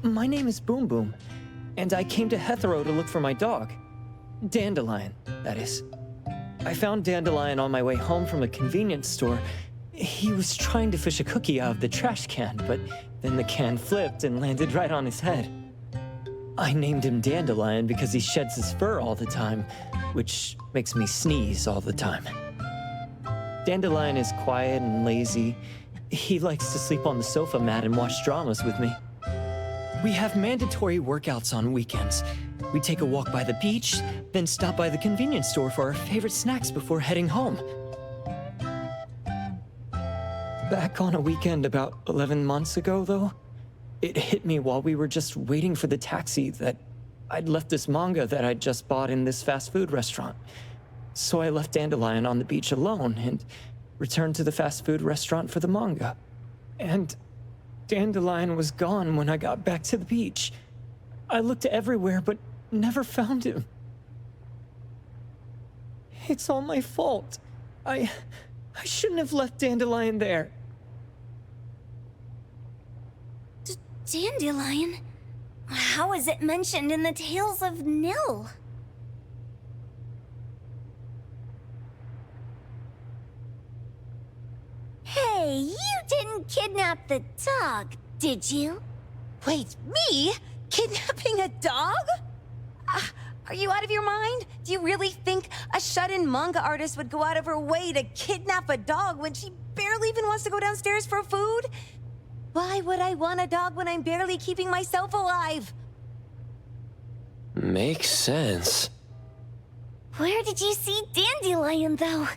my name is Boom Boom, and I came to Hethero to look for my dog. Dandelion, that is. I found Dandelion on my way home from a convenience store. He was trying to fish a cookie out of the trash can, but then the can flipped and landed right on his head. I named him Dandelion because he sheds his fur all the time, which makes me sneeze all the time. Dandelion is quiet and lazy. He likes to sleep on the sofa mat and watch dramas with me. We have mandatory workouts on weekends. We take a walk by the beach, then stop by the convenience store for our favorite snacks before heading home. Back on a weekend about 11 months ago, though, it hit me while we were just waiting for the taxi that I'd left this manga that I'd just bought in this fast food restaurant. So I left Dandelion on the beach alone and returned to the fast food restaurant for the manga. And Dandelion was gone when I got back to the beach. I looked everywhere, but never found him. It's all my fault. I shouldn't have left Dandelion there. Dandelion? How is it mentioned in the Tales of Nil? Hey, you didn't kidnap the dog, did you? Wait, me? Kidnapping a dog? Are you out of your mind? Do you really think a shut-in manga artist would go out of her way to kidnap a dog when she barely even wants to go downstairs for food? Why would I want a dog when I'm barely keeping myself alive? Makes sense. Where did you see Dandelion, though?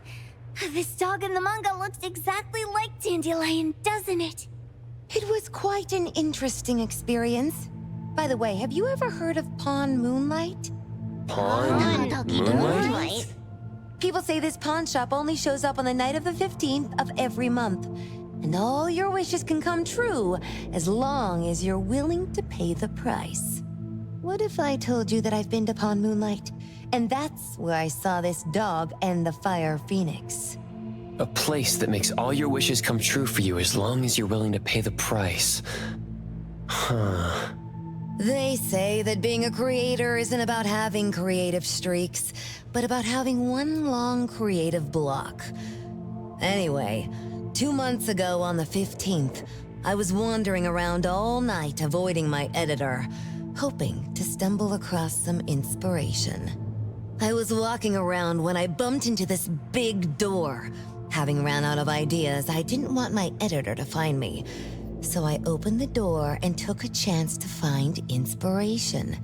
This dog in the manga looks exactly like Dandelion, doesn't it? It was quite an interesting experience. By the way, have you ever heard of Pawn Moonlight? Pawn Moonlight? People say this pawn shop only shows up on the night of the 15th of every month. And all your wishes can come true as long as you're willing to pay the price. What if I told you that I've been to Pawn Moonlight? And that's where I saw this dog and the Fire Phoenix. A place that makes all your wishes come true for you as long as you're willing to pay the price. Huh. They say that being a creator isn't about having creative streaks, but about having one long creative block. Anyway, 2 months ago on the 15th, I was wandering around all night avoiding my editor, hoping to stumble across some inspiration. I was walking around when I bumped into this big door. Having ran out of ideas, I didn't want my editor to find me. So I opened the door and took a chance to find inspiration.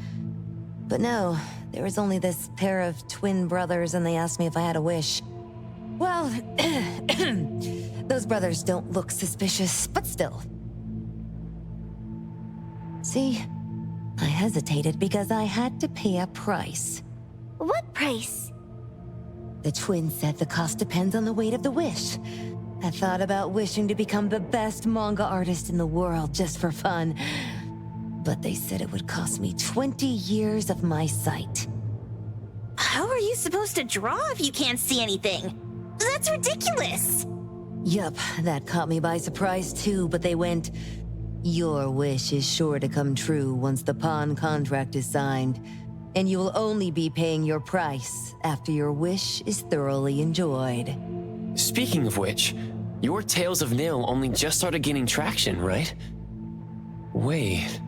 But no, there was only this pair of twin brothers and they asked me if I had a wish. Well, those brothers don't look suspicious, but still. See, I hesitated because I had to pay a price. What price? The twins said the cost depends on the weight of the wish. I thought about wishing to become the best manga artist in the world just for fun. But they said it would cost me 20 years of my sight. How are you supposed to draw if you can't see anything? That's ridiculous! Yup, that caught me by surprise too, but they went, "Your wish is sure to come true once the pawn contract is signed, and you will only be paying your price after your wish is thoroughly enjoyed." Speaking of which, your Tales of Nil only just started gaining traction, right? Wait.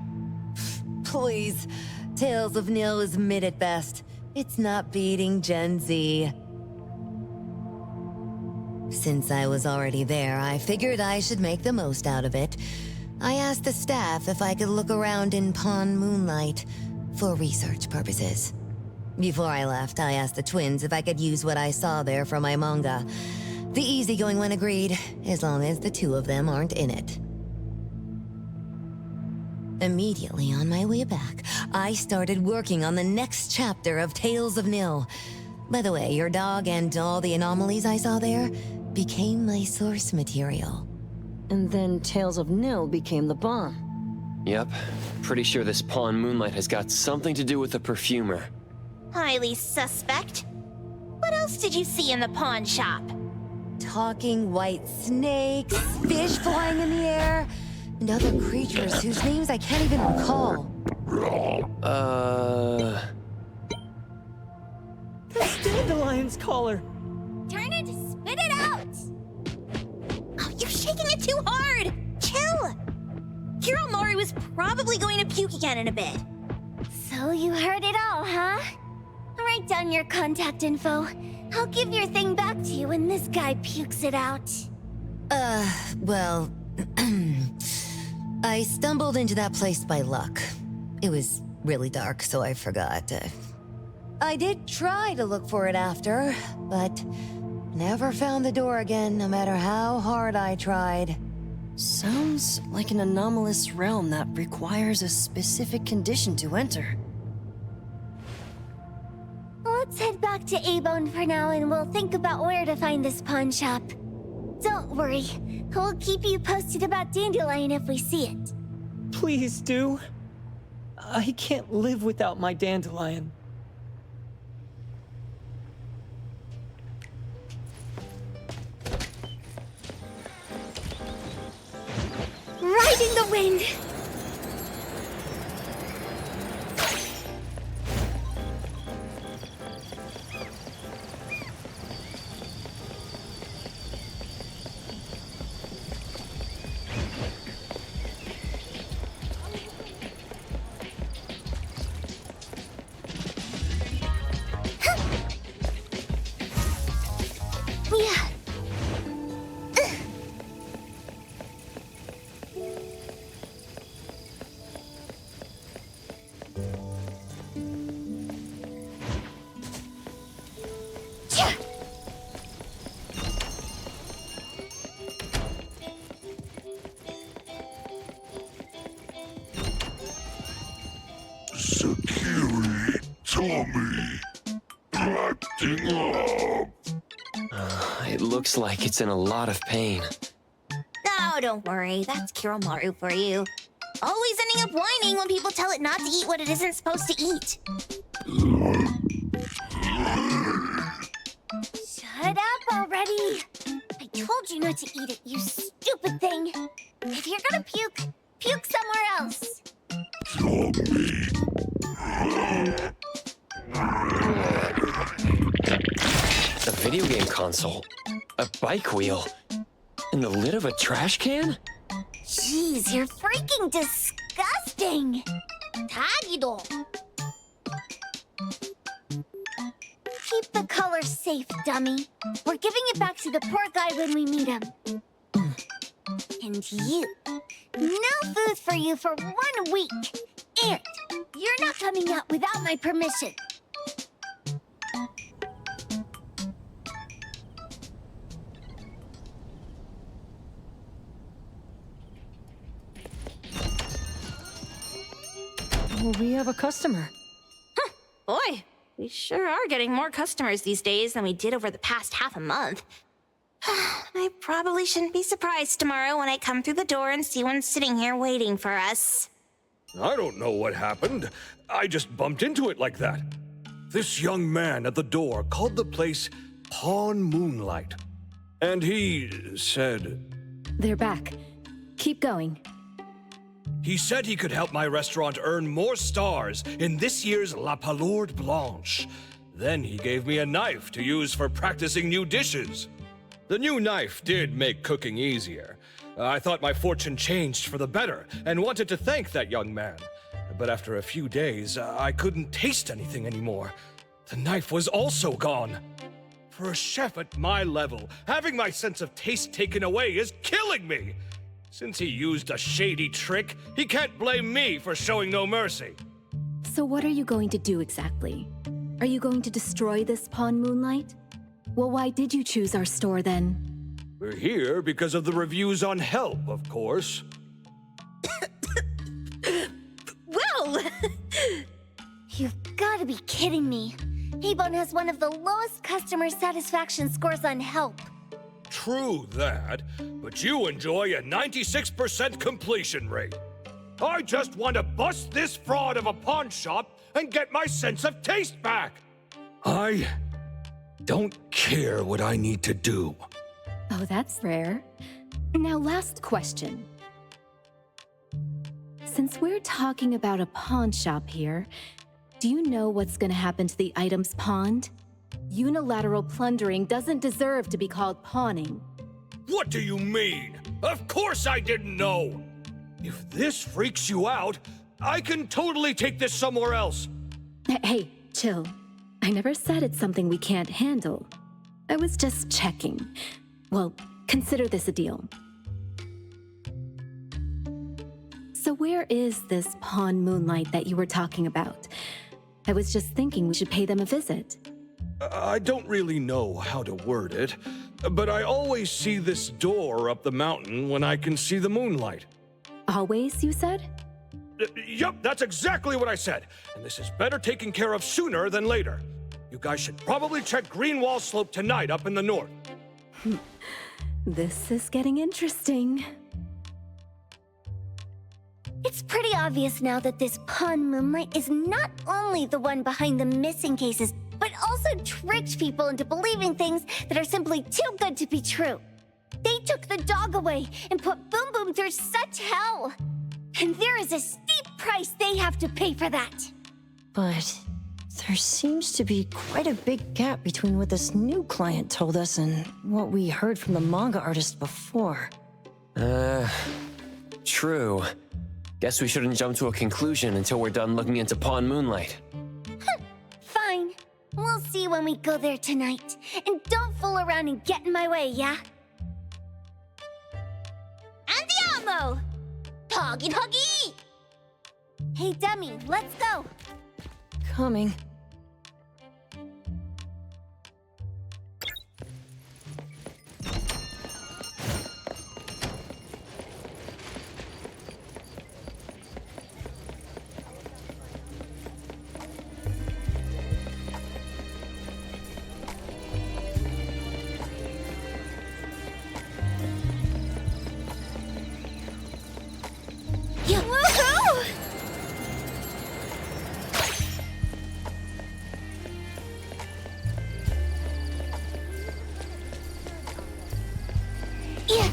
Please, Tales of Nil is mid at best. It's not beating Gen Z. Since I was already there, I figured I should make the most out of it. I asked the staff if I could look around in Pawn Moonlight for research purposes. Before I left, I asked the twins if I could use what I saw there for my manga. The easygoing one agreed, as long as the two of them aren't in it. Immediately on my way back, I started working on the next chapter of Tales of Nil. By the way, your dog and all the anomalies I saw there became my source material. And then Tales of Nil became the bomb. Yep. Pretty sure this Pawn Moonlight has got something to do with the perfumer. Highly suspect. What else did you see in the pawn shop? Talking white snakes, fish flying in the air, and other creatures whose names I can't even recall. That's Dandelion's collar! Turn it, spit it out! Oh, you're shaking it too hard! Chill! Kiromaru is probably going to puke again in a bit. So you heard it all, huh? Write down your contact info. I'll give your thing back to you when this guy pukes it out. Well... I stumbled into that place by luck. It was really dark, so I forgot. I did try to look for it after, but never found the door again, no matter how hard I tried. Sounds like an anomalous realm that requires a specific condition to enter. Let's head back to A-Bone for now and we'll think about where to find this pawn shop. Don't worry, we'll keep you posted about Dandelion if we see it. Please do. I can't live without my Dandelion. Riding the wind! Yeah. Security Tommy acting up. It looks like it's in a lot of pain. Oh, don't worry. That's Kiromaru for you. Always ending up whining when people tell it not to eat what it isn't supposed to eat. Shut up already! I told you not to eat it, you stupid thing! If you're gonna puke, puke somewhere else! A video game console, a bike wheel, and the lid of a trash can? Jeez, you're freaking disgusting! Tagido! Keep the color safe, dummy. We're giving it back to the poor guy when we meet him. And you. No food for you for 1 week. And you're not coming out without my permission. We have a customer. Boy, we sure are getting more customers these days than we did over the past half a month. I probably shouldn't be surprised tomorrow when I come through the door and see one sitting here waiting for us. I don't know what happened. I just bumped into it like that. This young man at the door called the place Pawn Moonlight. And he said... They're back. Keep going. He said he could help my restaurant earn more stars in this year's La Palourde Blanche. Then he gave me a knife to use for practicing new dishes. The new knife did make cooking easier. I thought my fortune changed for the better and wanted to thank that young man. But after a few days, I couldn't taste anything anymore. The knife was also gone. For a chef at my level, having my sense of taste taken away is killing me. Since he used a shady trick, he can't blame me for showing no mercy. So what are you going to do exactly? Are you going to destroy this Pawn Moonlight? Well, why did you choose our store then? We're here because of the reviews on Help, of course. Well! You've got to be kidding me. A-Bone has one of the lowest customer satisfaction scores on Help. True that, but you enjoy a 96% completion rate. I just want to bust this fraud of a pawn shop and get my sense of taste back. I don't care what I need to do. Oh, that's rare. Now, last question. Since we're talking about a pawn shop here, do you know what's gonna happen to the items pawned? Unilateral plundering doesn't deserve to be called pawning. What do you mean? Of course I didn't know! If this freaks you out, I can totally take this somewhere else. Hey, chill. I never said it's something we can't handle. I was just checking. Well, consider this a deal. So where is this pawn Moonlight that you were talking about? I was just thinking we should pay them a visit. I don't really know how to word it, but I always see this door up the mountain when I can see the moonlight. Always, you said? Yup, that's exactly what I said. And this is better taken care of sooner than later. You guys should probably check Greenwall Slope tonight up in the north. This is getting interesting. It's pretty obvious now that this pawn Moonlight is not only the one behind the missing cases, but also tricked people into believing things that are simply too good to be true. They took the dog away and put Boom Boom through such hell. And there is a steep price they have to pay for that. But there seems to be quite a big gap between what this new client told us and what we heard from the manga artist before. True. Guess we shouldn't jump to a conclusion until we're done looking into Pawn Moonlight. Fine. We'll see when we go there tonight. And don't fool around and get in my way, yeah? Andiamo! Huggy huggy! Hey, dummy, let's go. Coming. Yeah, woohoo! Yeah.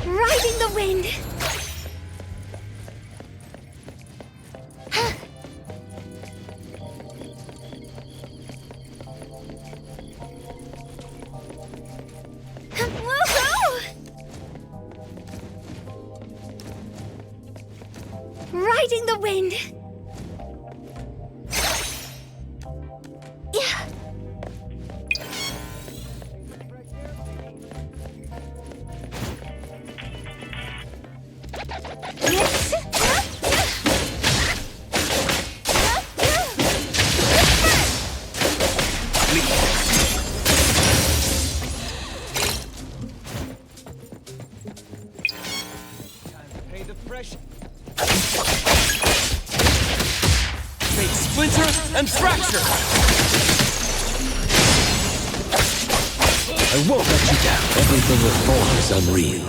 Riding the wind. Woohoo! Riding the wind. Yeah. Pay the fresh. Take splinter and fracture! I won't let you down. Everything with form is unreal.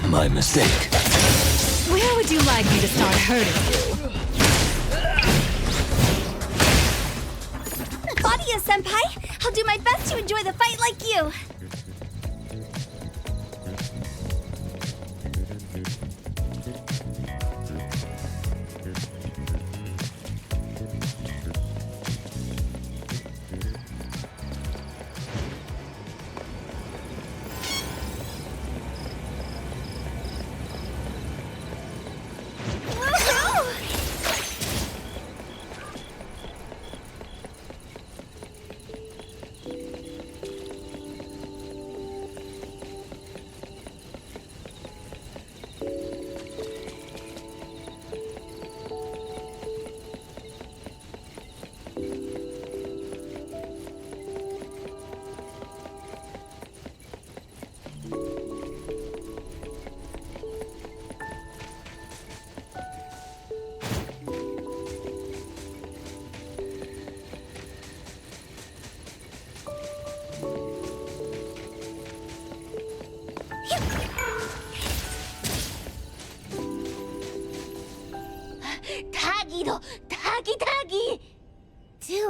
My mistake. Where would you like me to start hurting you? Claudia-senpai, I'll do my best to enjoy the fight like you.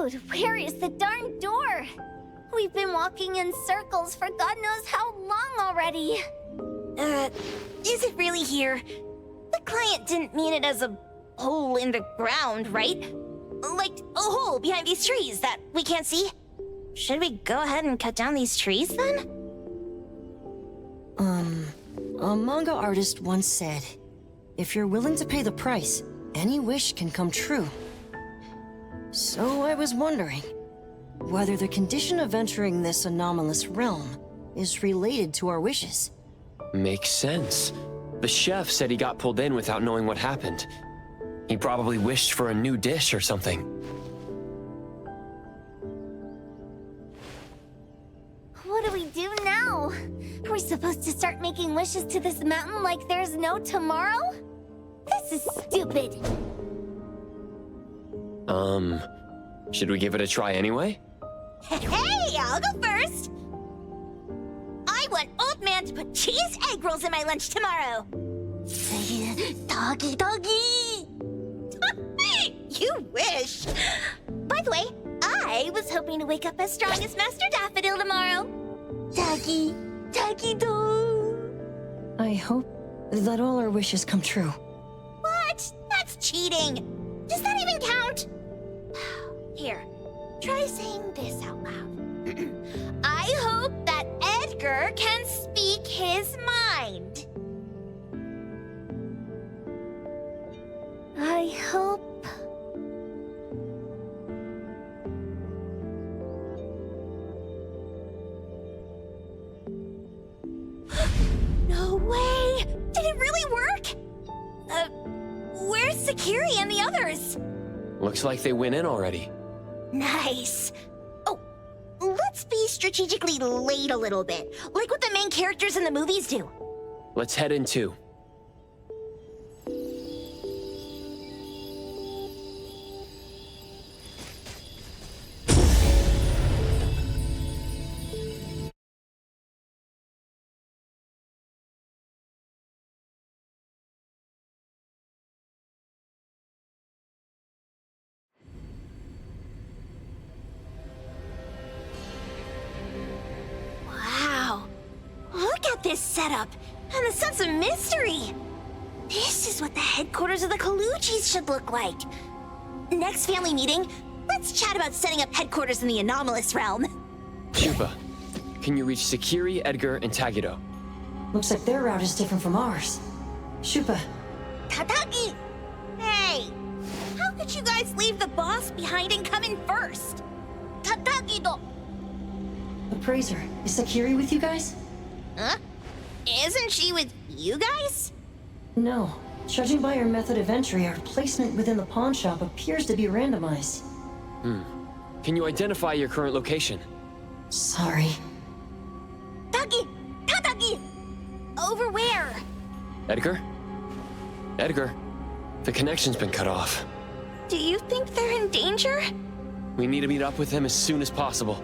Dude, where is the darn door? We've been walking in circles for God knows how long already. Is it really here? The client didn't mean it as a hole in the ground, right? Like a hole behind these trees that we can't see? Should we go ahead and cut down these trees then? A manga artist once said, if you're willing to pay the price, any wish can come true. So I was wondering whether the condition of entering this anomalous realm is related to our wishes. Makes sense. The chef said he got pulled in without knowing what happened. He probably wished for a new dish or something. What do we do now? Are we supposed to start making wishes to this mountain like there's no tomorrow? This is stupid. Should we give it a try anyway? Hey, I'll go first! I want Old Man to put cheese egg rolls in my lunch tomorrow! Doggy, doggy! You wish! By the way, I was hoping to wake up as strong as Master Daffodil tomorrow. Doggy, doggy doo. I hope that all our wishes come true. What? That's cheating! Does that even count? Here, try saying this out loud. I hope that Edgar can speak his mind. I hope... No way! Did it really work? Where's Sakiri and the others? Looks like they went in already. Nice. Oh, let's be strategically late a little bit, like what the main characters in the movies do. Let's head in too. Wow. Look at this setup and the sense of mystery. This is what the headquarters of the Kaluchis should look like. Next family meeting, let's chat about setting up headquarters in the anomalous realm. Chupa, can you reach Sakiri, Edgar, and Tagito? Looks like their route is different from ours. Shupa, Tataki! Hey! How could you guys leave the boss behind and come in first? Tataki-do! Appraiser, is Sakiri with you guys? Huh? Isn't she with you guys? No. Judging by her method of entry, our placement within the pawn shop appears to be randomized. Can you identify your current location? Sorry. Taki! Tataki! Over where? Edgar? Edgar? The connection's been cut off. Do you think they're in danger? We need to meet up with them as soon as possible.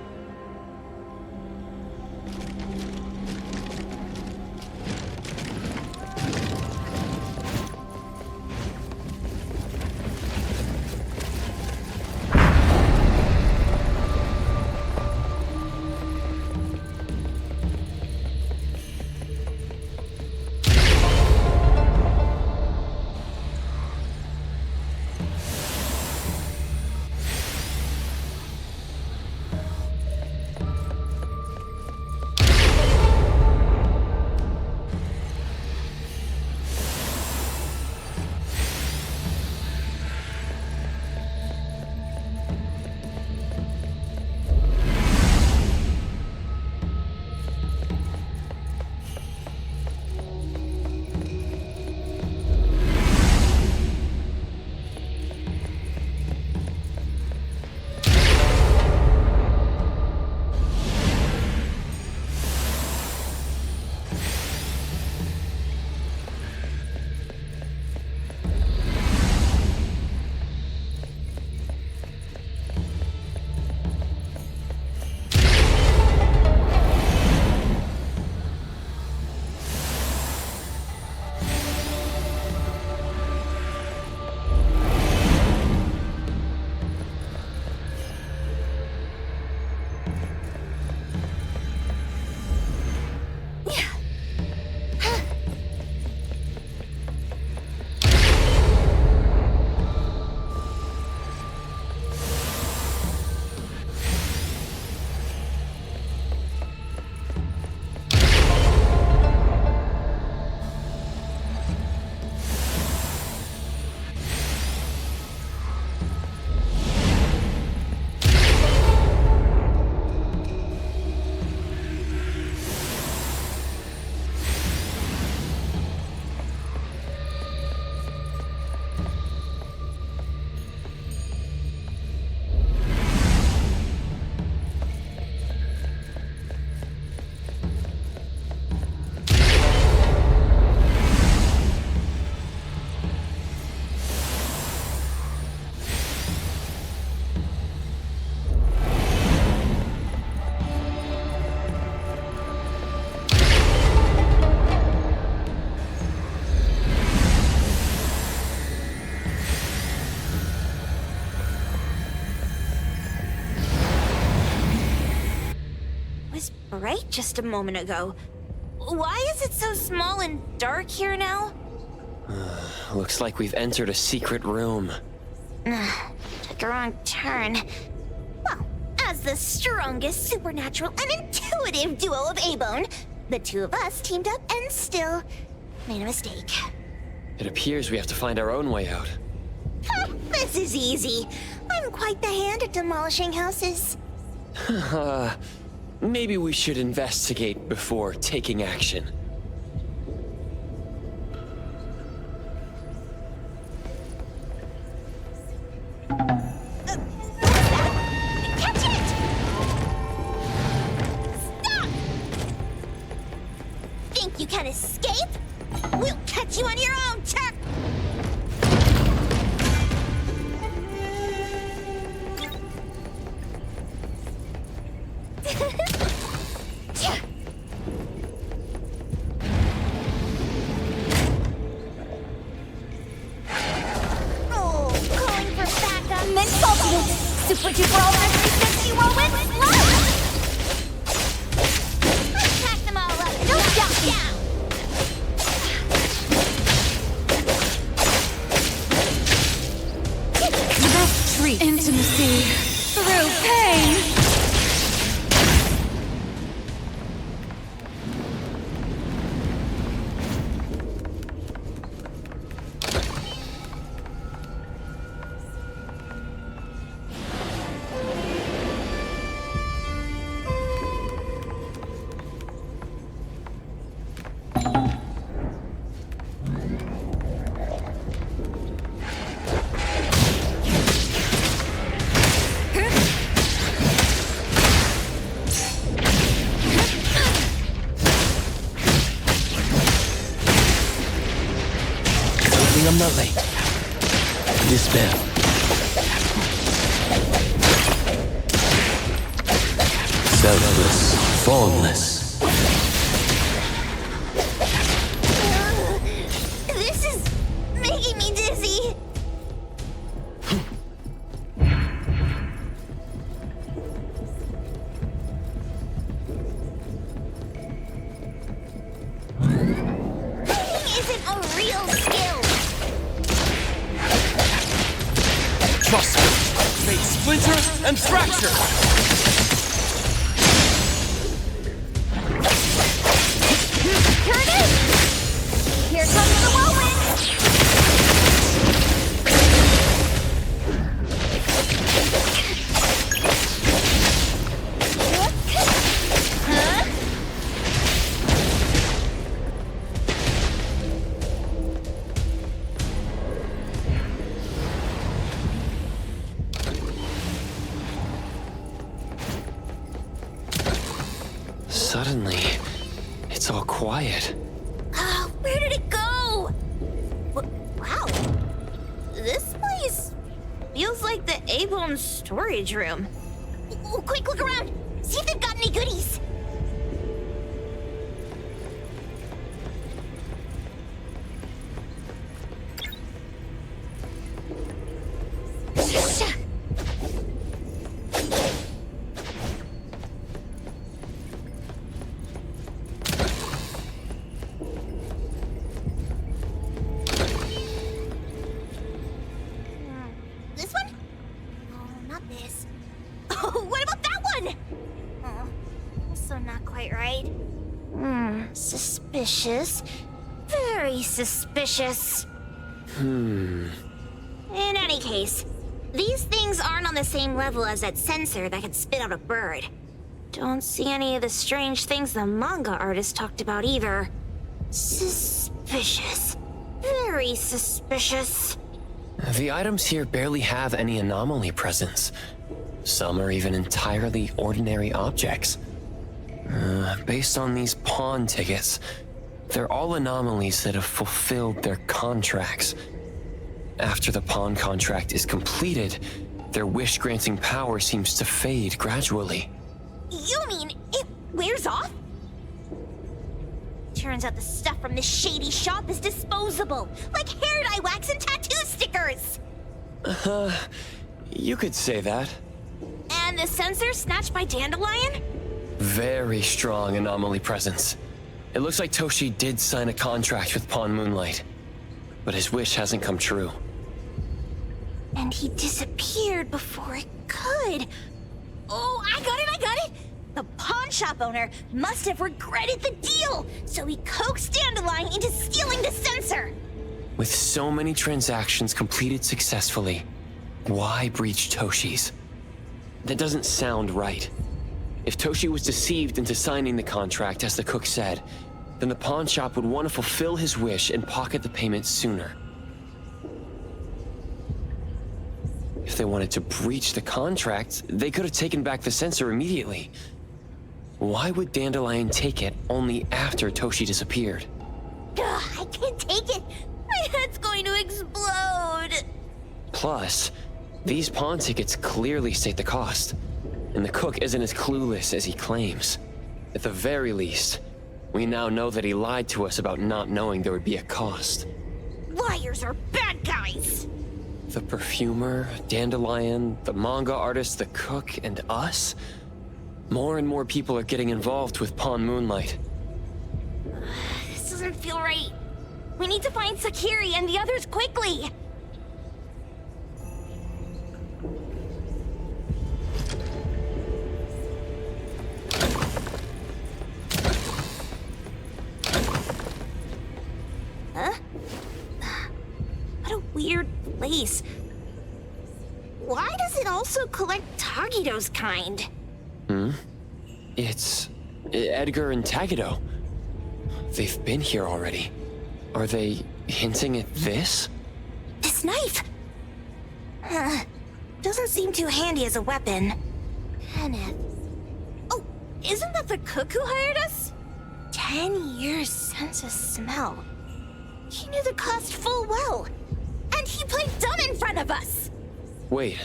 bright just a moment ago. Why is it so small and dark here now? Looks like we've entered a secret room. Took a wrong turn. Well, as the strongest supernatural and intuitive duo of A-Bone, the two of us teamed up and still made a mistake. It appears we have to find our own way out. This is easy. I'm quite the hand at demolishing houses. Maybe we should investigate before taking action. Catch it! Stop! Think you can escape? We'll catch you on your own turf! Oh, calling for backup. Immense ultimate! Super duper ultra 360 whirlwind slash! Let's pack them all up and jump down! The best treat. Intimacy. Through pain. I'm not late. Dispel. Selfless, formless. This is making me dizzy. Isn't a real skill. Trust me. Make splinter and fracture. Here it is! Here comes the whirlwind! Huh? Suddenly, it's all quiet. Oh, where did it go? Wow. This place feels like the A-Bone storage room. Quick, look around. See if they've got any goodies. This one? Oh, not this. Oh, what about that one? Oh, also not quite right. Suspicious. Very suspicious. In any case, these things aren't on the same level as that sensor that could spit out a bird. Don't see any of the strange things the manga artist talked about either. Suspicious. Very suspicious. The items here barely have any anomaly presence. Some are even entirely ordinary objects. Based on these pawn tickets, they're all anomalies that have fulfilled their contracts. After the pawn contract is completed, their wish-granting power seems to fade gradually. You mean it wears off? Turns out the stuff from this shady shop is disposable, like hair dye wax and tattoo stickers. You could say that. And the sensor snatched by Dandelion? Very strong anomaly presence. It looks like Toshi did sign a contract with Pawn Moonlight, but his wish hasn't come true. And he disappeared before it could. Oh, I got it! The pawn shop owner must have regretted the deal, so he coaxed Dandelion into stealing the sensor. With so many transactions completed successfully, why breach Toshi's? That doesn't sound right. If Toshi was deceived into signing the contract, as the cook said, then the pawn shop would want to fulfill his wish and pocket the payment sooner. If they wanted to breach the contract, they could have taken back the sensor immediately. Why would Dandelion take it only after Toshi disappeared? Ugh, I can't take it. My head's going to explode. Plus, these pawn tickets clearly state the cost, and the cook isn't as clueless as he claims. At the very least, we now know that he lied to us about not knowing there would be a cost. Liars are bad guys. The perfumer, Dandelion, the manga artist, the cook, and us? More and more people are getting involved with Pawn Moonlight. This doesn't feel right. We need to find Sakiri and the others quickly. Huh? What a weird place. Why does it also collect Tagido's kind? It's Edgar and Tagido. They've been here already. Are they hinting at this? This knife! Doesn't seem too handy as a weapon. Kenneth. Oh, isn't that the cook who hired us? 10 years sense of smell. He knew the cost full well. And he played dumb in front of us! Wait.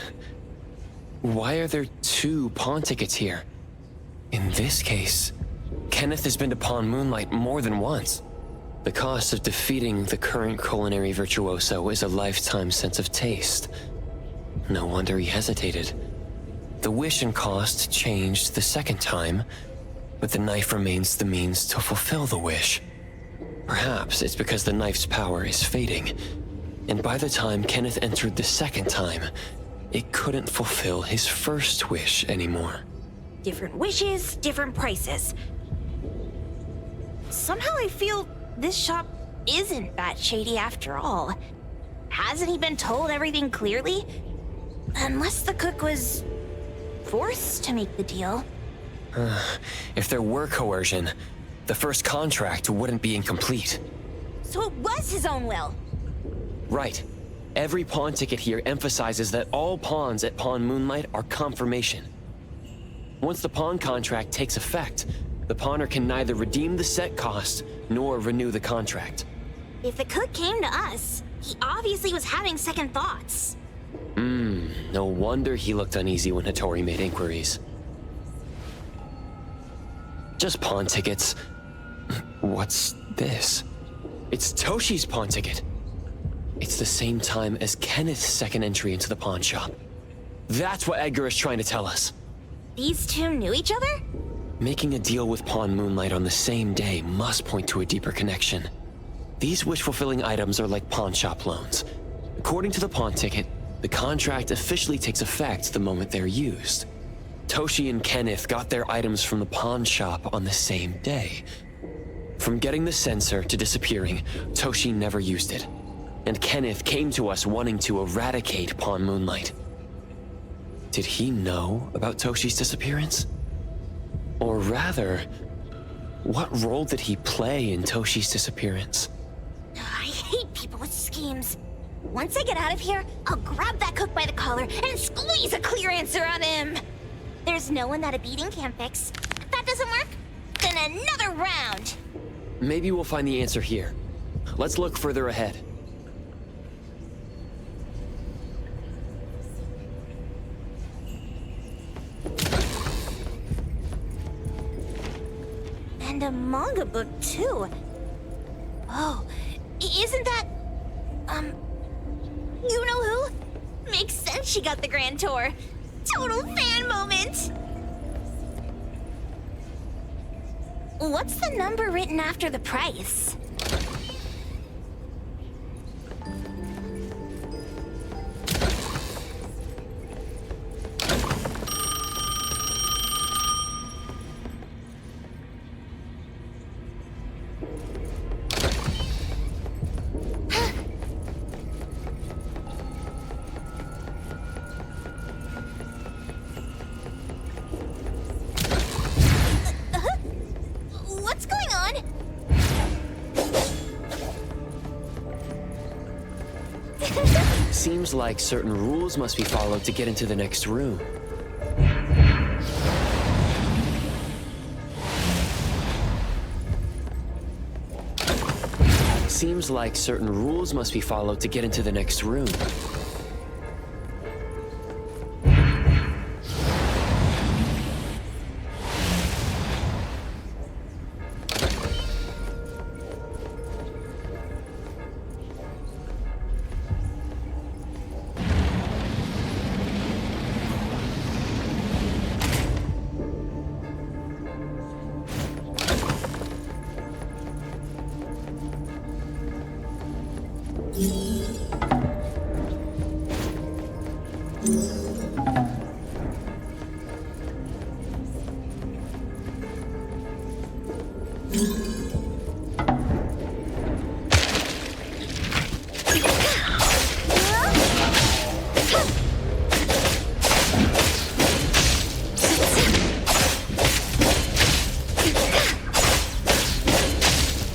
Why are there 2 pawn tickets here? In this case, Kenneth has been to Pawn Moonlight more than once. The cost of defeating the current culinary virtuoso is a lifetime sense of taste. No wonder he hesitated. The wish and cost changed the second time, but the knife remains the means to fulfill the wish. Perhaps it's because the knife's power is fading, and by the time Kenneth entered the second time, it couldn't fulfill his first wish anymore. Different wishes, different prices. Somehow I feel this shop isn't that shady after all. Hasn't he been told everything clearly? Unless the cook was forced to make the deal. If there were coercion, the first contract wouldn't be incomplete. So it was his own will. Right. Every pawn ticket here emphasizes that all pawns at Pawn Moonlight are confirmation. Once the pawn contract takes effect, the pawner can neither redeem the set cost nor renew the contract. If the cook came to us, he obviously was having second thoughts. No wonder he looked uneasy when Hattori made inquiries. Just pawn tickets. What's this? It's Toshi's pawn ticket. It's the same time as Kenneth's second entry into the pawn shop. That's what Edgar is trying to tell us. These 2 knew each other? Making a deal with Pawn Moonlight on the same day must point to a deeper connection. These wish-fulfilling items are like pawn shop loans. According to the pawn ticket, the contract officially takes effect the moment they're used. Toshi and Kenneth got their items from the pawn shop on the same day. From getting the sensor to disappearing, Toshi never used it. And Kenneth came to us wanting to eradicate Pawn Moonlight. Did he know about Toshi's disappearance? Or rather, what role did he play in Toshi's disappearance? I hate people with schemes. Once I get out of here, I'll grab that cook by the collar and squeeze a clear answer on him. There's no one that a beating can't fix. If that doesn't work, then another round. Maybe we'll find the answer here. Let's look further ahead. And a manga book, too. Oh, isn't that... you know who? Makes sense she got the grand tour. Total fan moment! What's the number written after the price? What's going on? Seems like certain rules must be followed to get into the next room. Seems like certain rules must be followed to get into the next room.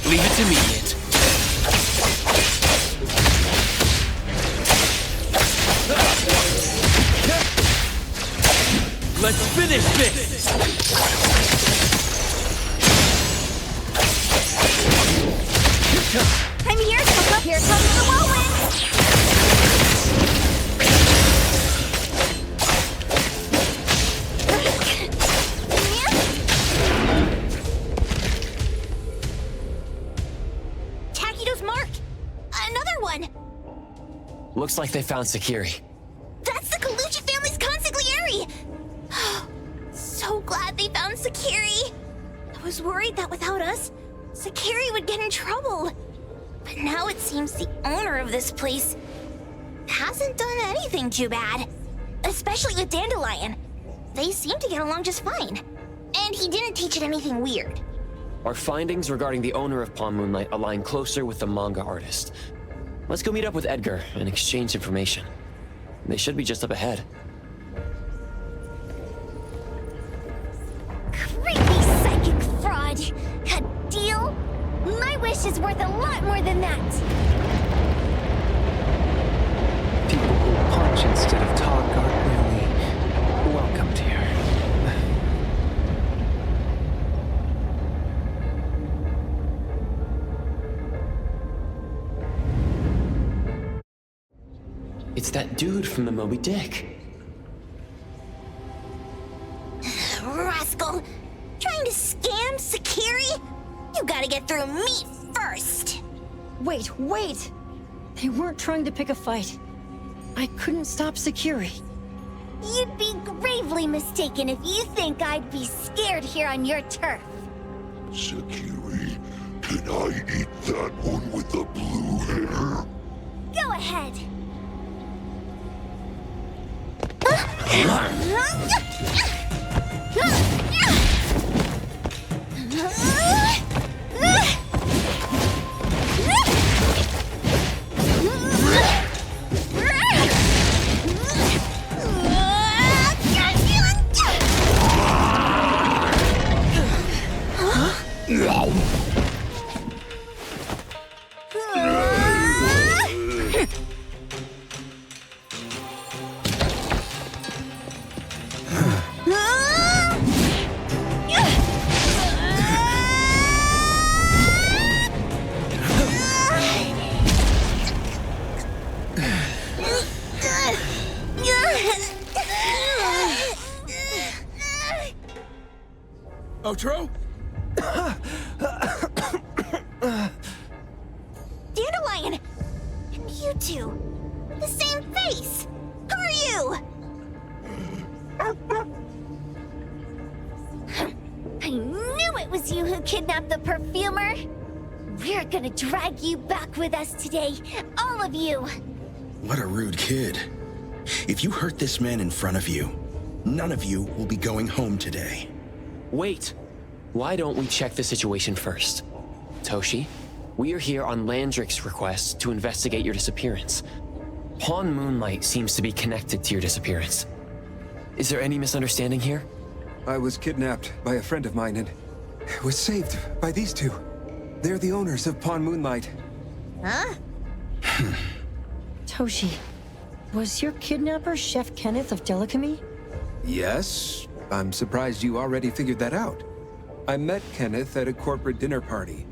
Leave it to me, It. Let's finish this! I'm here, Coco. Here comes the whirlwind. Takido's mark! Another one! Looks like they found Sakiri. That's the Colucci family's consigliere! So glad they found Sakiri! I was worried that without us, Sakiri would get in trouble. But now it seems the owner of this place hasn't done anything too bad. Especially with Dandelion. They seem to get along just fine. And he didn't teach it anything weird. Our findings regarding the owner of Pawn Moonlight align closer with the manga artist. Let's go meet up with Edgar and exchange information. They should be just up ahead. Creepy psychic fraud. A deal? My wish is worth a lot more than that. People who punch instead of talk aren't really welcomed here. It's that dude from the Moby Dick. Rascal! Trying to scam Sakiri? You gotta get through me first! Wait! They weren't trying to pick a fight. I couldn't stop Sakiri. You'd be gravely mistaken if you think I'd be scared here on your turf. Sakiri, can I eat that one with the blue hair? Go ahead. Outro? Dandelion! And you two! The same face! Who are you? I knew it it was you who kidnapped the perfumer? We're gonna drag you back with us today, all of you! What a rude kid. If you hurt this man in front of you, none of you will be going home today. Wait! Why don't we check the situation first? Toshi, we are here on Landrick's request to investigate your disappearance. Pawn Moonlight seems to be connected to your disappearance. Is there any misunderstanding here? I was kidnapped by a friend of mine and was saved by these two. They're the owners of Pawn Moonlight. Huh? Toshi, was your kidnapper Chef Kenneth of Delicamy? Yes, I'm surprised you already figured that out. I met Kenneth at a corporate dinner party.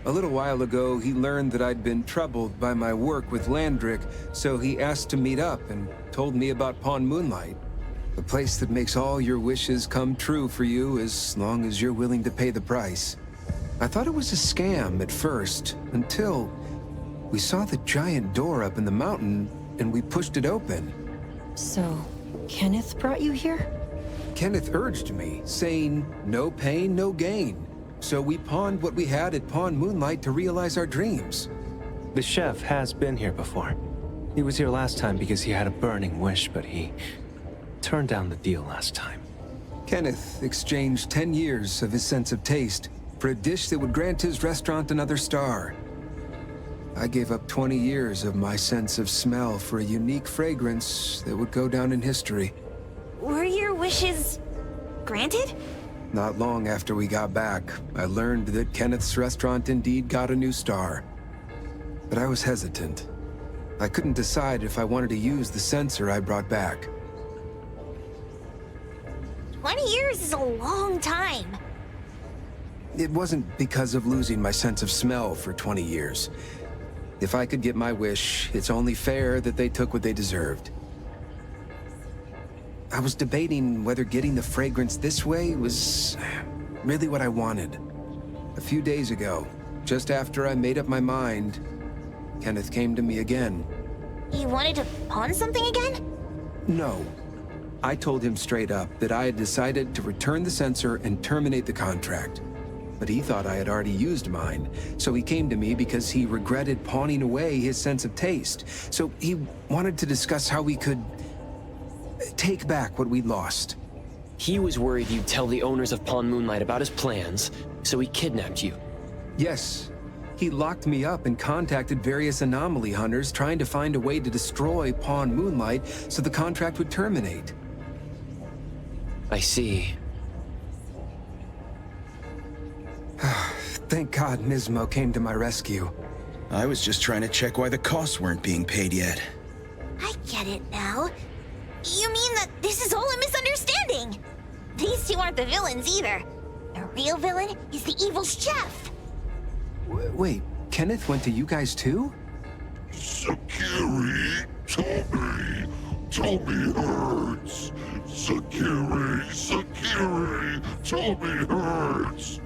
A little while ago, he learned that I'd been troubled by my work with Landrick, so he asked to meet up and told me about Pawn Moonlight. The place that makes all your wishes come true for you as long as you're willing to pay the price. I thought it was a scam at first, until we saw the giant door up in the mountain and we pushed it open. So, Kenneth brought you here? Kenneth urged me, saying, no pain, no gain. So we pawned what we had at Pawn Moonlight to realize our dreams. The chef has been here before. He was here last time because he had a burning wish, but he turned down the deal last time. Kenneth exchanged 10 years of his sense of taste for a dish that would grant his restaurant another star. I gave up 20 years of my sense of smell for a unique fragrance that would go down in history. Were your wishes granted? Not long after we got back, I learned that Kenneth's restaurant indeed got a new star. But I was hesitant. I couldn't decide if I wanted to use the sensor I brought back. 20 years is a long time. It wasn't because of losing my sense of smell for 20 years. If I could get my wish, it's only fair that they took what they deserved. I was debating whether getting the fragrance this way was really what I wanted. A few days ago, just after I made up my mind, Kenneth came to me again. You wanted to pawn something again? No. I told him straight up that I had decided to return the sensor and terminate the contract. But he thought I had already used mine, so he came to me because he regretted pawning away his sense of taste. So he wanted to discuss how we could take back what we'd lost. He was worried you'd tell the owners of Pawn Moonlight about his plans, so he kidnapped you. Yes. He locked me up and contacted various anomaly hunters trying to find a way to destroy Pawn Moonlight so the contract would terminate. I see. Thank God Nismo came to my rescue. I was just trying to check why the costs weren't being paid yet. I get it now. You mean that this is all a misunderstanding? These two aren't the villains either. The real villain is the evil chef. Wait, Kenneth went to you guys too? Sakiri, Tommy hurts. Sakiri, Tommy hurts.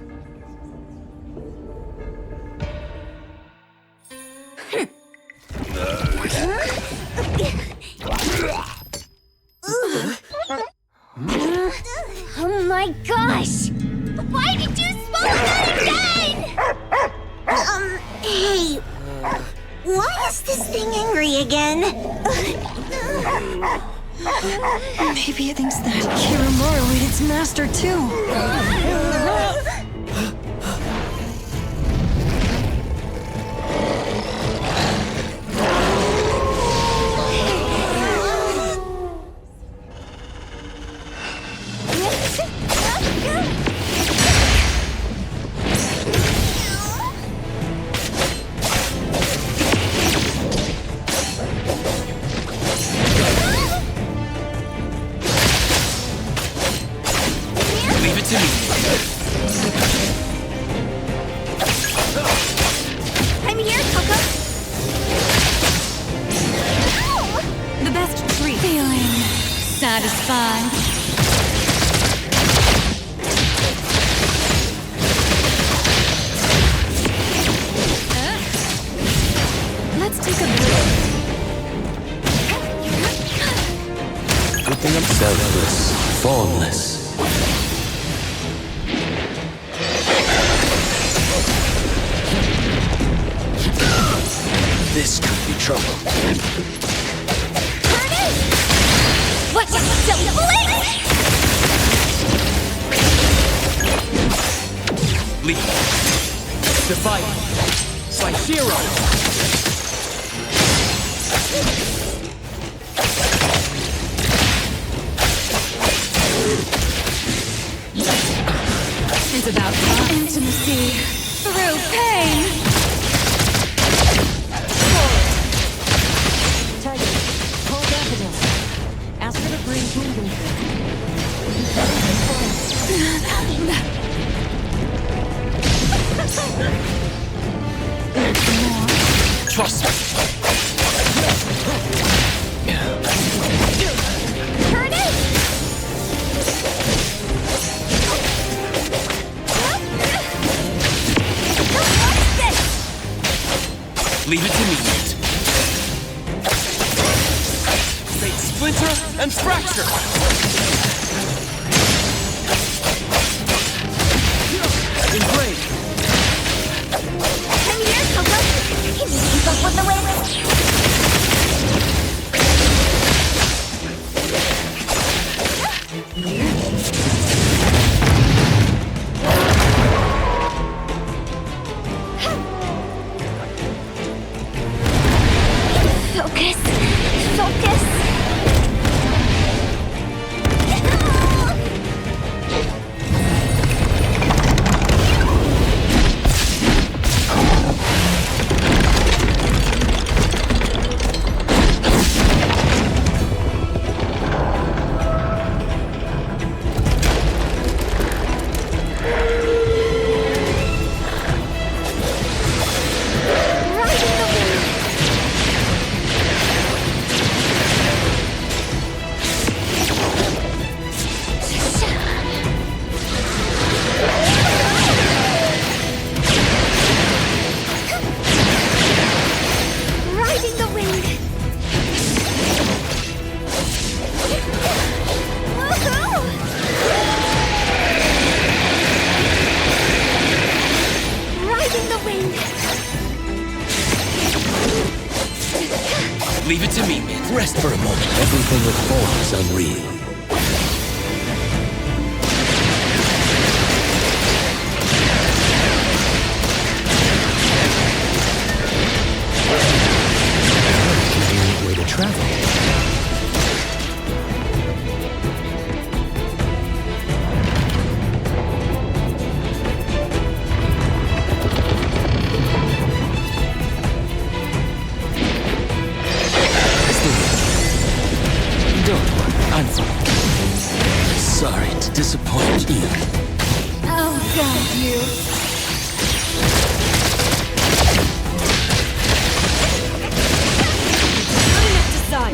Oh my gosh! Why did you swallow that again? Hey, why is this thing angry again? Maybe it thinks that Kiramaru ate its master too. Leave it to me. I'm here, Coco. The best treat. Feeling satisfied. Let's take a break. Good thing I'm selfless, formless. This could be trouble. Turn it! Watch out, silly bullet! Leap. Divide. Saishiro. It's about time. Intimacy through pain. Tiger, call Daffodil. Ask her to bring moving. Trust me. Turn it! Leave it to me, Nate. Fate splinter and fracture. Engrave. Come here, Coco. Can you keep up with the wind? Focus. Focus. Riding the wind. Woohoo! Riding the wind. Leave it to me, Mint. Rest for a moment. Everything with form is unreal. Convenient way to travel. Don't worry, I'm fine. Sorry to disappoint you. Oh, God, you.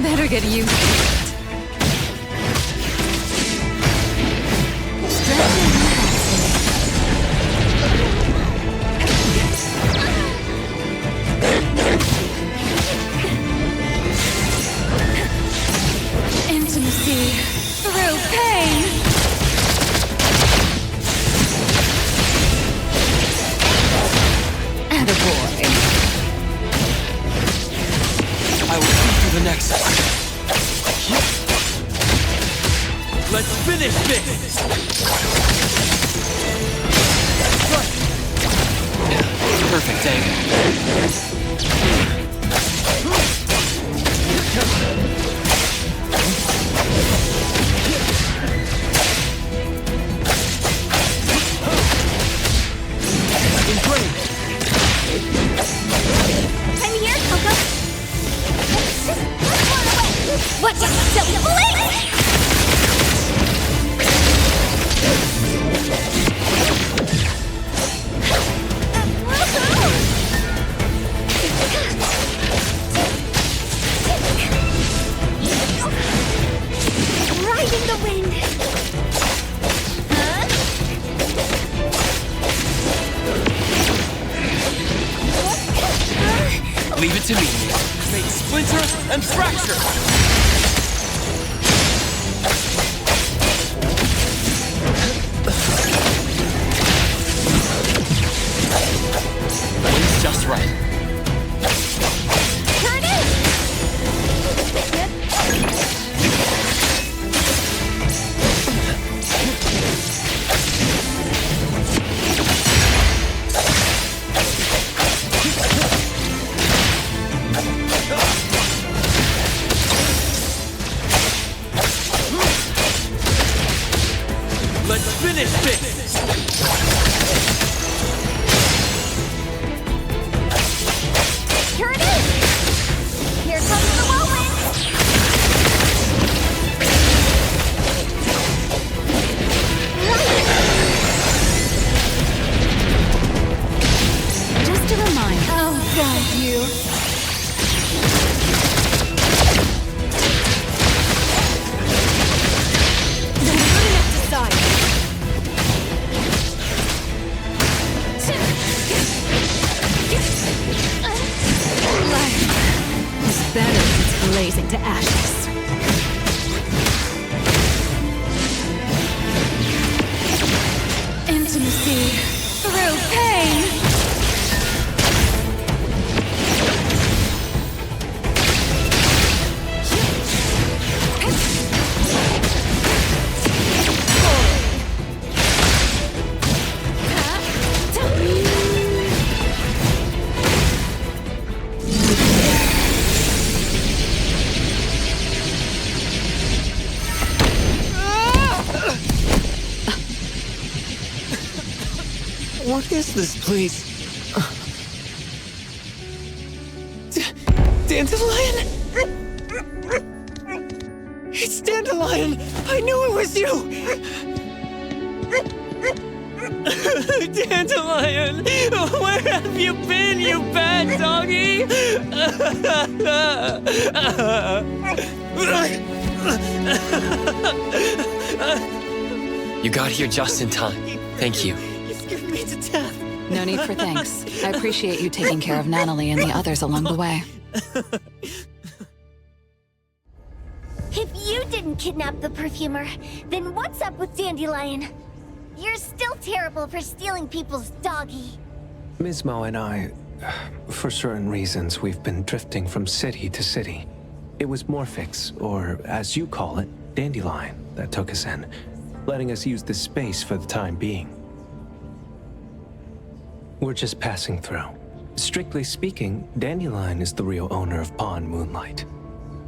Better get used to it. Intimacy through pain. Attaboy. I will see through the next one. Let's finish this! Perfect angle. I'm here, Coco. Watch out, silly bullet! Riding the wind. Huh? Leave it to me. Fate splinter and fracture. Wind's just right. this bitch! Here it is! Here comes the whirlwind! Just a reminder. Oh, God, you. It's better if it's blazing to ashes. Intimacy through pain. What is this place? Dandelion? It's Dandelion! I knew it was you! Dandelion! Where have you been, you bad doggy? You got here just in time. Thank you. You scared me to death. No need for thanks. I appreciate you taking care of Natalie and the others along the way. If you didn't kidnap the perfumer, then what's up with Dandelion? You're still terrible for stealing people's doggy. Mismo and I, for certain reasons, we've been drifting from city to city. It was Morphix, or as you call it, Dandelion, that took us in, letting us use this space for the time being. We're just passing through. Strictly speaking, Dandelion is the real owner of Pawn Moonlight.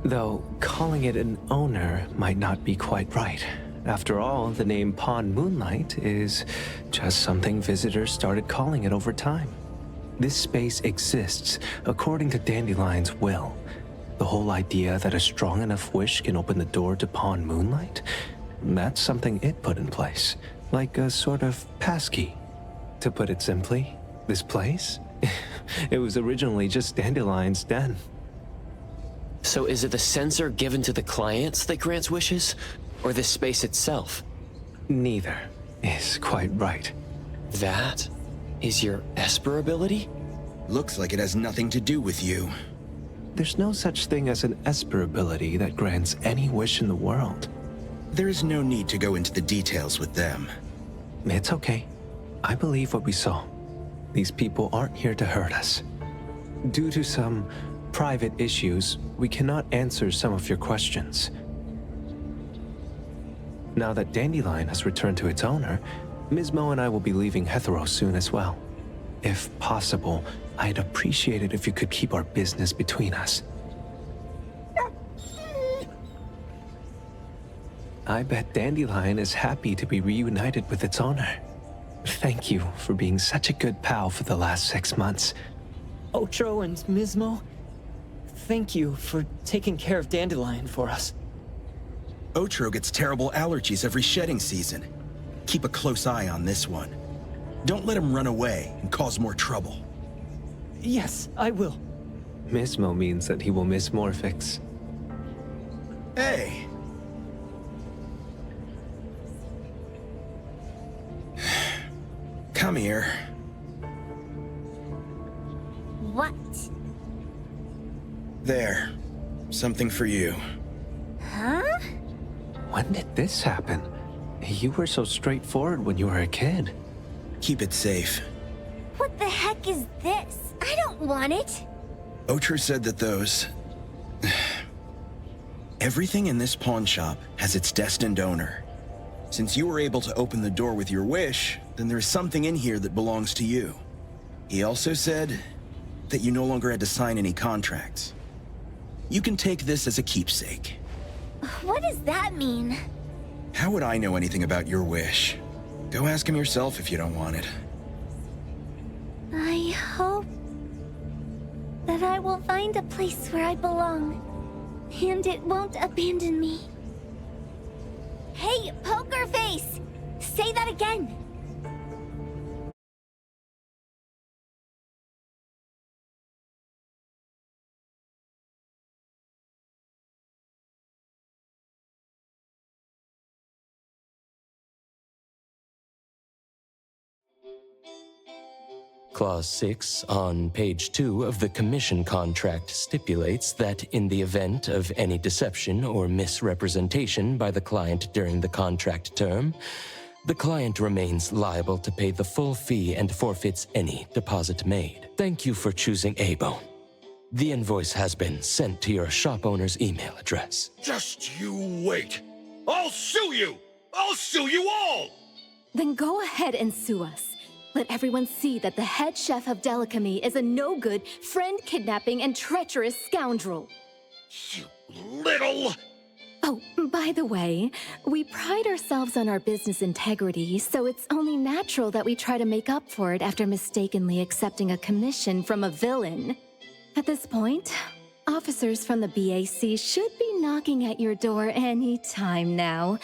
Though calling it an owner might not be quite right. After all, the name Pawn Moonlight is just something visitors started calling it over time. This space exists according to Dandelion's will. The whole idea that a strong enough wish can open the door to Pawn Moonlight? That's something it put in place, like a sort of passkey. To put it simply, this place? It was originally just Dandelion's den. So is it the sensor given to the clients that grants wishes, or the space itself? Neither is quite right. That is your Esper ability? Looks like it has nothing to do with you. There's no such thing as an Esper ability that grants any wish in the world. There is no need to go into the details with them. It's okay. I believe what we saw. These people aren't here to hurt us. Due to some private issues, we cannot answer some of your questions. Now that Dandelion has returned to its owner, Mismo and I will be leaving Hetero soon as well. If possible, I'd appreciate it if you could keep our business between us. I bet Dandelion is happy to be reunited with its owner. Thank you for being such a good pal for the last 6 months. Otro and Mismo, thank you for taking care of Dandelion for us. Otro gets terrible allergies every shedding season. Keep a close eye on this one. Don't let him run away and cause more trouble. Yes, I will. Mismo means that he will miss Morphix. Hey! Come here. What? There. Something for you. Huh? When did this happen? You were so straightforward when you were a kid. Keep it safe. What the heck is this? I don't want it. Otro said that those... Everything in this pawn shop has its destined owner. Since you were able to open the door with your wish, then there's something in here that belongs to you. He also said that you no longer had to sign any contracts. You can take this as a keepsake. What does that mean? How would I know anything about your wish? Go ask him yourself if you don't want it. I hope that I will find a place where I belong, and it won't abandon me. Hey, Poker Face! Say that again! Clause 6 on page 2 of the commission contract stipulates that in the event of any deception or misrepresentation by the client during the contract term, the client remains liable to pay the full fee and forfeits any deposit made. Thank you for choosing A-Bone. The invoice has been sent to your shop owner's email address. Just you wait. I'll sue you! I'll sue you all! Then go ahead and sue us. Let everyone see that the head chef of Delicamy is a no-good, friend-kidnapping, and treacherous scoundrel. You little... Oh, by the way, we pride ourselves on our business integrity, so it's only natural that we try to make up for it after mistakenly accepting a commission from a villain. At this point, officers from the BAC should be knocking at your door any time now.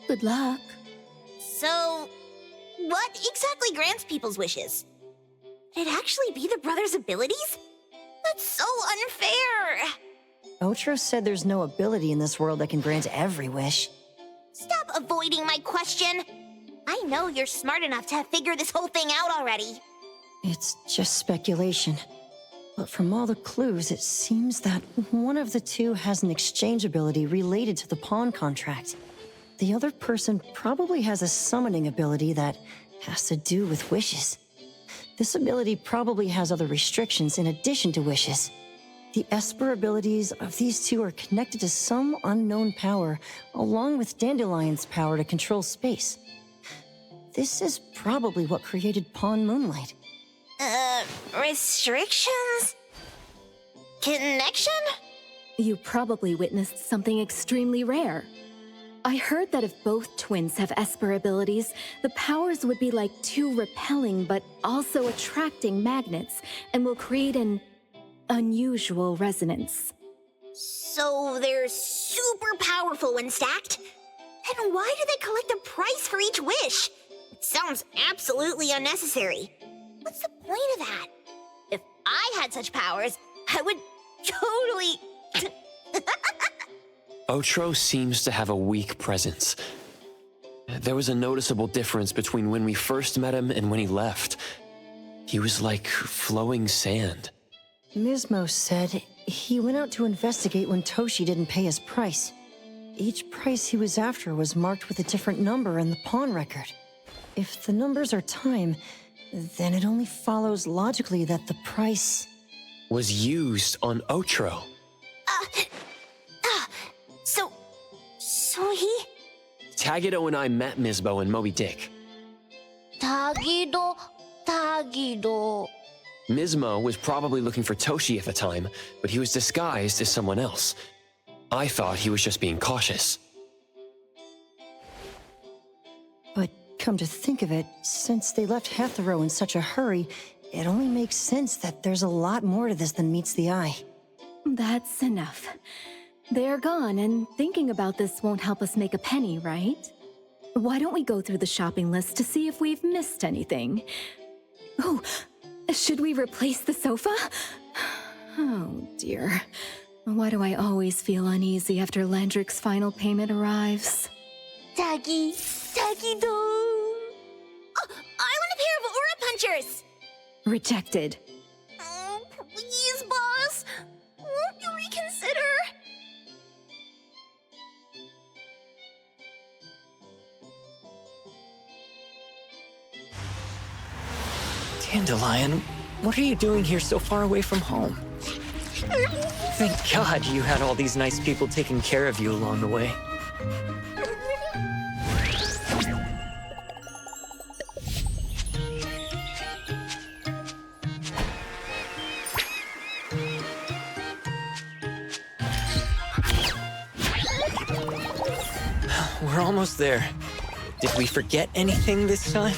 Good luck. So, what exactly grants people's wishes? Could it actually be the brothers' abilities? That's so unfair! Ocho said there's no ability in this world that can grant every wish. Stop avoiding my question! I know you're smart enough to have figured this whole thing out already. It's just speculation. But from all the clues, it seems that one of the two has an exchange ability related to the pawn contract. The other person probably has a summoning ability that has to do with wishes. This ability probably has other restrictions in addition to wishes. The Esper abilities of these two are connected to some unknown power, along with Dandelion's power to control space. This is probably what created Pawn Moonlight. Restrictions? Connection? You probably witnessed something extremely rare. I heard that if both twins have Esper abilities, the powers would be like two repelling but also attracting magnets and will create an unusual resonance. So they're super powerful when stacked? Then why do they collect a price for each wish? It sounds absolutely unnecessary. What's the point of that? If I had such powers, I would totally... Ocho seems to have a weak presence. There was a noticeable difference between when we first met him and when he left. He was like flowing sand. Mismo said he went out to investigate when Toshi didn't pay his price. Each price he was after was marked with a different number in the pawn record. If the numbers are time, then it only follows logically that the price... was used on Ocho. So he... Tagido and I met Misbo and Moby Dick. Tagido. Mismo was probably looking for Toshi at the time, but he was disguised as someone else. I thought he was just being cautious. But come to think of it, since they left Hethero in such a hurry, it only makes sense that there's a lot more to this than meets the eye. That's enough. They're gone, and thinking about this won't help us make a penny, right? Why don't we go through the shopping list to see if we've missed anything? Oh, should we replace the sofa? Oh, dear. Why do I always feel uneasy after Landrick's final payment arrives? Tagido. Oh, I want a pair of Aura Punchers! Rejected. Oh, please, boss. Won't you reconsider? Dandelion, what are you doing here so far away from home? Thank God you had all these nice people taking care of you along the way. We're almost there. Did we forget anything this time?